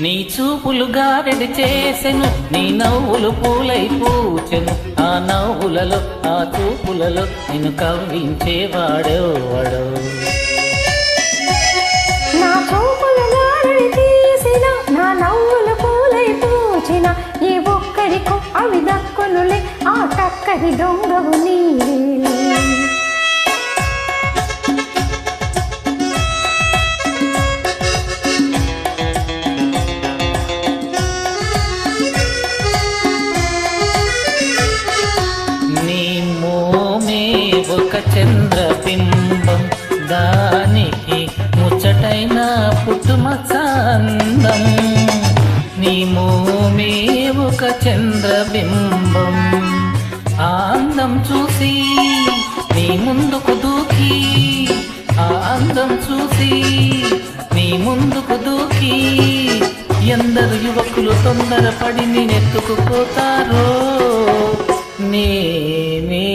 నీ చూపులు గారెడి చేసెను, నీ నవ్వులు పూలై పూచెను. ఆ నవ్వులలో ఆ చూపులలో నిన్ను కవ్వించేవాడెవడో. నా చూపులు గారెడి చేసిన, నా నవ్వులు పూలై పూచిన, ఈ ఒక్కరికో అవి దక్కునులే, ఆ టక్కరి దొంగవు నీవే. ఒక చంద్రబింబం, దానికి ముచ్చటైన పుట్టుమచ్చ అందం. నీ మోమే ఒక చంద్రబింబం, ఆ అందం చూసి నీ ముందుకు దూకి, ఆ అందం చూసి నీ ముందుకు దూకి, ఎందరు యువకులు తొందరపడి నేనెత్తుకుపోతారో, నేనేమైపోతాను.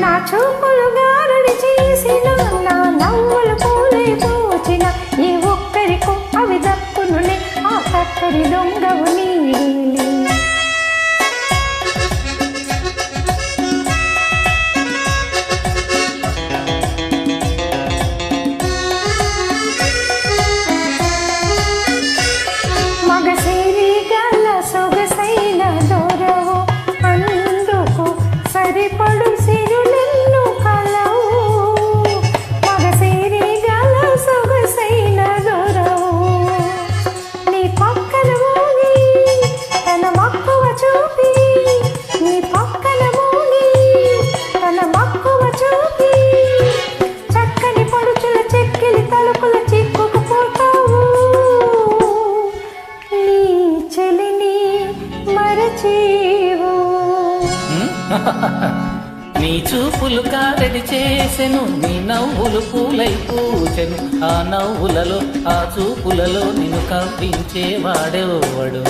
నా చూపులు గారడి చేసిన, నా నవ్వులు పూలై పూచిన, ఈ ఒక్కరికో అవి దక్కునులే, ఆ చక్కరి దొంగవు నీవే. సరిపడు సిరులెన్ను కలవు, మగసిరి గల సొగసైన దొరవు. నీ పక్కన మోగి తన మక్కువ చూపి, నీ పక్కన మోగి తన మక్కువ చూపి, చక్కని పడుచుల చెక్కిలి తలుపుల చిక్కుకుపోతావు. నీ చెలిని మరచేవు. నీ చూపులు కారడి చేసెను, నీ నవ్వులు పూలై పూచెను. ఆ నవ్వులలో ఆ చూపులలో నిన్ను కవ్వించేవాడెవడు.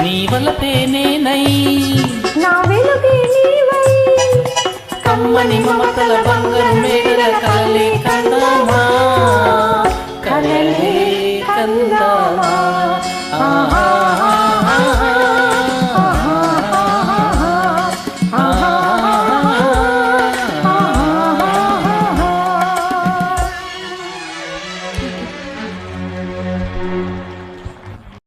నీ వలపే నేనై, నా వెలుగే నీవై, కమ్మని మమతల బంగారు మేఘల కలలే కడదామా.